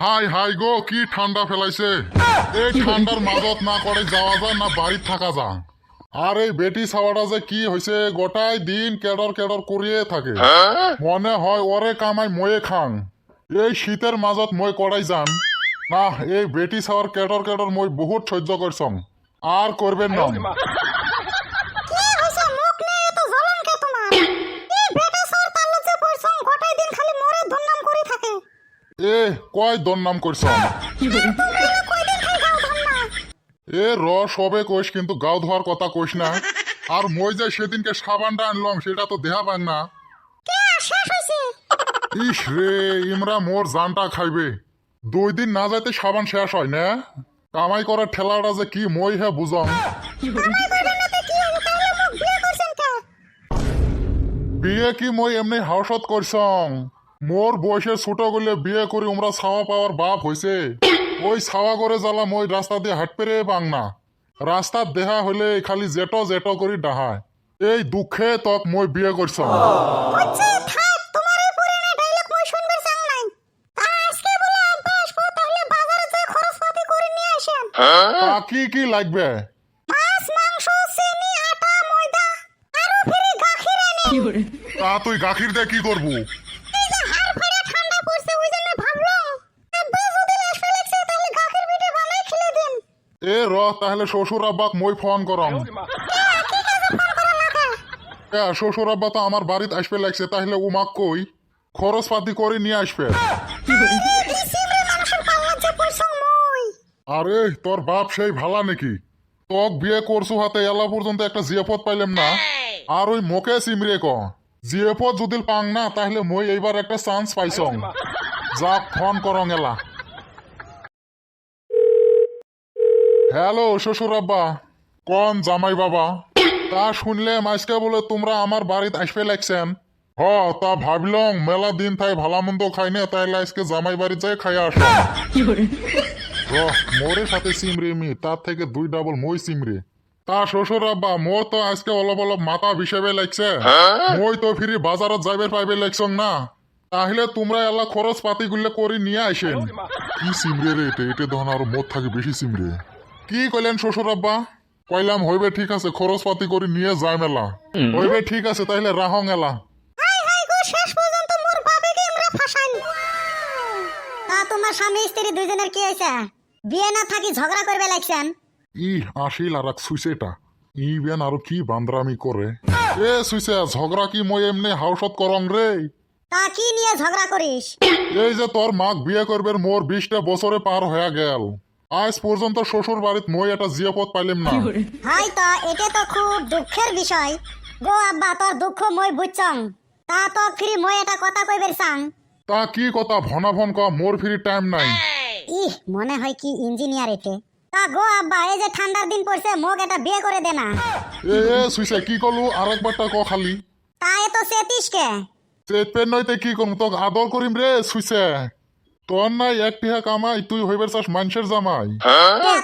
High high গো, কি ঠান্ডা ফেলাইছে। এই ঠান্ডার মাজত না করে যাওয়া যায় না বাড়ির থাকা যা। আর এই বেটি ছাওয়াটা যে কি হয়েছে, গোটাই দিন কেডর কেডর করিয়ে থাকে। মনে হয় ওরে কামাই ময়ে খাং। এই শীতের মাজত মই করাই যান না। এই বেটি ছাওয়ার কেডর কেডর মই বহুত সহ্য করছং, আর করবেন না। এ কয় দন্নাম করছং। এ সবে কইস, কিন্তু গাও ধোয়ার কথা কইস না। আর মই যে সেদিনকে সাবানটা আনলাম সেটা তো দেহা পাং না। ইস রে, ইমরা মোর জানটা খাইবে। 2 দিন না যাইতে সাবান শেষ হয় না। কামাই করার ঠেলাটা যে কি মই হে বুঝং। বিয়ে কি মই এমনি হাউসত করছং। মোর বয়সে ছোট গলে বিয়ে করে উমরা ছাওয়া পাওয়ার বাপ হইছে। ওই ছাওয়া করে জ্বালা মই রাস্তা দিয়ে হাট পেরে পাং না। রাস্তার দেহা হলে খালি জেটো জেটো করি ডাহায়। এই দুঃখে তক মই বিয়ে করছং। তা কি কি লাগবে? তা তুই গাখির দিয়ে কি করবো? তাহলে শ্বশুর আব্বাক মই ফোন করম। শ্বশুর আব্বা তো আমার বাড়িতে আসবে লাগছে, তাহলে উমাক কই খরচ পাতি করে নিয়ে আসবে। আরে তোর বাপ সেই ভালা নাকি? তক বিয়ে করছু হাতে এলা পর্যন্ত একটা জিয়াপত পাইলাম না। আর ওই মোকে সিমরে ক জিয়াপত যদি পাং না, তাহলে মই এইবার একটা চান্স পাইছং। যাক ফোন করং এলা। হ্যালো শ্বশুর আব্বা, কোন জামাই বাবা? তা শুনলে আজকে বলে তোমরা আমার বাড়িতে আসবে লাগছেন। তা ভাবলং মেলা দিন তাই ভালা মন্দ খাই না, তাইলে আজকে জামাই বাড়িতে যাই খাই আস। মোরে সাথে সিমরে মি, তার থেকে 2 ডাবল মই সিমরে। তা শ্বশুর আব্বা, মোর তো আজকে অলপ অলপ মাথা বিষেবে লাগছে। মই তো ফিরি বাজারত যাইবে পাইবে লাগছং না। তাহলে তোমরা এলা খরচ পাতি গুলো করে নিয়ে আসেন। কি সিমরে রে, এটা ধন আরো মদ থাকে বেশি সিমরে। কি কইলেন শ্বশুর আব্বা? কইলাম হইবে ঠিক আছে, খরচ পাতি করে নিয়ে যায় মেলা। হইবে ঠিক আছে, তাহলে রাহং এলা। তোমার স্বামী স্ত্রী দুইজনের কি হয়েছে? বিয়ে না থাকি ঝগড়া করবে লাগছেন? আসিল আর এক সুইসেটা বেন আরো কি বান্দরামি করে। সুইসে ঝগড়া কি মই এমনি হাউসত করং রে। তা কি নিয়ে ঝগড়া করিস? এই যে তোর মাক বিয়ে করবে মোর 20টা বছরে পার হয়ে গেল। আজ পর্যন্ত শ্বশুর বাড়িত মই একটা জিয়াপত পাইলাম না। হাই তো এটা তো খুব দুঃখের বিষয় গো আব্বা, তোর দুঃখ মই বুঝছং। তা তো ফিরি মই এটা কথা কইবের চাং। তা কি কথা ভনা ভন ক, মোর ফিরি টাইম নাই। মনে হয় কি ইঞ্জিনিয়ার এতে। তা গো আব্বা, এই যে ঠান্ডার দিন পড়ছে, মোক এটা বিয়ে করে দে না। সুইসে কি করলু, আরেকবারটা ক খালি। তা এত সেতিস কে? চেতপেন নইতে কি করম, তোক আদর করিম রে সুইসে। তোর নাই 1 টিহা কামাই, তুই হইবার চাস মানুষের জামাই।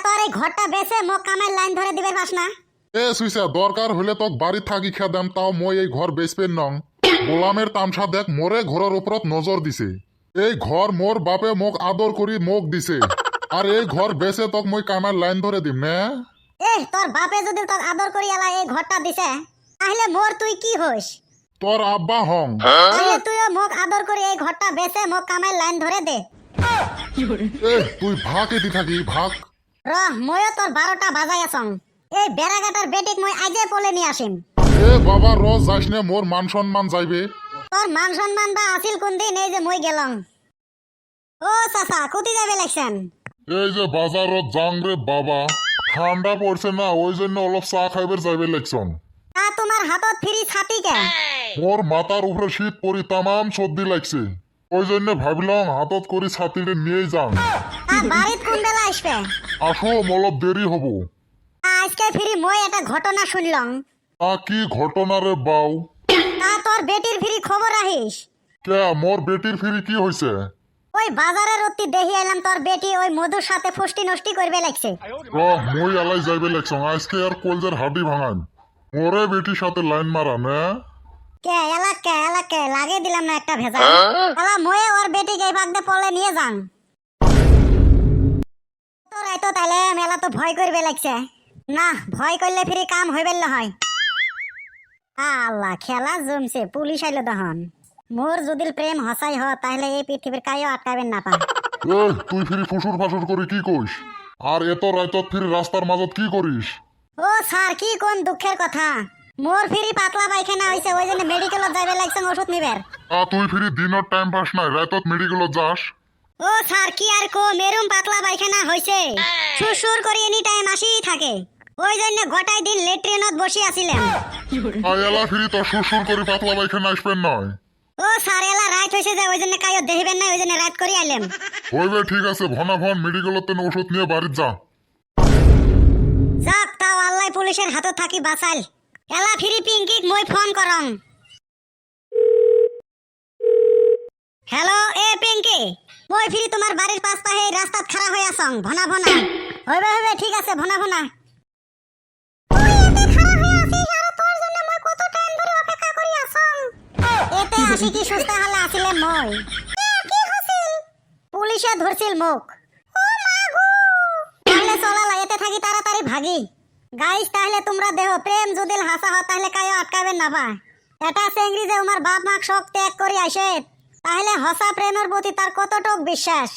তোর এই ঘরটা বেচে মোক কামের লাইন ধরে দিবের পাস না। সুইসে দরকার হইলে তোক বাড়ি থাকি খেদাম, তাও মই এই ঘর বেচপেন নং। গোলামের তামসা দেখ, মোরে ঘরের উপরত নজর দিছে। এই ঘর মোর বাপে মোক আদর করি মোক দিছে। আর এই ঘর বেচে তোক মই কামের লাইন ধরে দিম না। তোর বাপে যদি তোক আদর করি এলা এই ঘরটা দিছে, তাহলে মোর তুই কি হইস? তোর আব্বা হং। তাহলে তুইও মোক আদর করি এই ঘরটা বেচে মোক কামের লাইন ধরে দে। তুই ভাগ এদি থাকি ভাগ। ময়ও তোর 12টা বাজাই আসং। এই বেড়াগাটার বেটিক মই আজে পলে নিয়ে আসিম। বাবা যাইস নে, মোর মান সম্মান যাইবে। তোর মান সম্মান বা আসিল কোন দিন, এই যে মই গেলাম। ও চাচা, কুতি যাবে লাগছেন? এই যে বাজারত যাং রে বাবা, ঠান্ডা পড়ছে না, ওই জন্য অলপ চা খাইবার যাইবে লাগছন। তা তোমার হাতত ফিরি ছাতি কে? মোর মাথার উপরে শীত পরি তামাম সর্দি লাগছে, ওই জন্য ভাবলাম হাতত করি ছাতিটা নিয়ে যাং। বাড়িত কোন বেলা আসবে? আসো, অলপ দেরি হবো। আজকে ফিরি মই একটা ঘটনা শুনলাম। তা কি ঘটনা রে বাউ? তা তোর বেটির ফিরি খবর আহিস। কে মোর বেটির ফিরি কি হইছে? ওই বাজারের অতি দেখি এলাম তোর বেটি ওই মধুর সাথে ফষ্টি নষ্টি করবে লাগছে। মই এলাই যাইবে লাগছং, আজকে আর কলজার হাডি ভাঙান। মোরে বেটির সাথে লাইন মারা না। কে এলাকে লাগে দিলাম না একটা ভেজা। এলা ময়ে ওর বেটিকে এই ভাগ দে পলে নিয়ে যান। তাইলে মেলা তো ভয় করবে লাগছে না ভয় করলে ফিরে কাম হইবে হয় আল্লাহ খেলা জমছে পুলিশ আইলো তখন মোর যদি প্রেম হসাই হ তাহলে এই পৃথিবীর কাইও আটকাবেন না পা এ তুই ফিরি ফুসুর ফাসুর করে কি কইস আর এত রাইতত ফিরি রাস্তার মাঝত কি করিস ও স্যার কি কোন দুঃখের কথা মোর ফিরি পাতলা পায়খানা হইছে ওই জন্য মেডিকেলত যাইবে লাগছে ওষুধ নিবের তুই ফিরি দিনত টাইম পাস নাই রাইতত মেডিকেলত যাস ও স্যার কি আর কো মেরুম পাতলা পায়খানা হইছে সুসুর করে এনি টাইম আসিই থাকে ওই জন্য গোটাই দিন লেট্রিনত বসি আছিলাম এলা ফিরি তো সুর করে পাতলা পায়খানা আসবেন নয় ও স্যার এলা রাত হইছে যে ওই জন্য কাইও দেখিবেন না ওই জন্য রাত করে আইলাম হইবে ঠিক আছে ভনা ভন মেডিকেলত ওষুধ নিয়ে বাড়িত যা যাক তাও আল্লাহ পুলিশের হাতে থাকি বাঁচাল এলা ফিরি পিঙ্কিক মই ফোন করং হ্যালো এ পিঙ্কি মই ফিরি তোমার বাড়ির পাশ পাহে রাস্তাত খাড়া হয়ে আসং ভনা ভনা হইবে হইবে ঠিক আছে ভনা ভনা এতে আসি কি সুস্থ হলে আসিলে মই কি হছিল পুলিশে ধরছিল মোক ও মা গো তাহলে চলালা এতে থাকি তাড়াতাড়ি ভাগি গাইস তাহলে তোমরা দেহ প্রেম যদি হাসা হয় তাহলে কায়ও আটকাবেন না পা এটা চেংড়ি যে আমার বাপ মাক শোক ত্যাগ করে আসে তাহলে হসা প্রেমের প্রতি তার কতটুক বিশ্বাস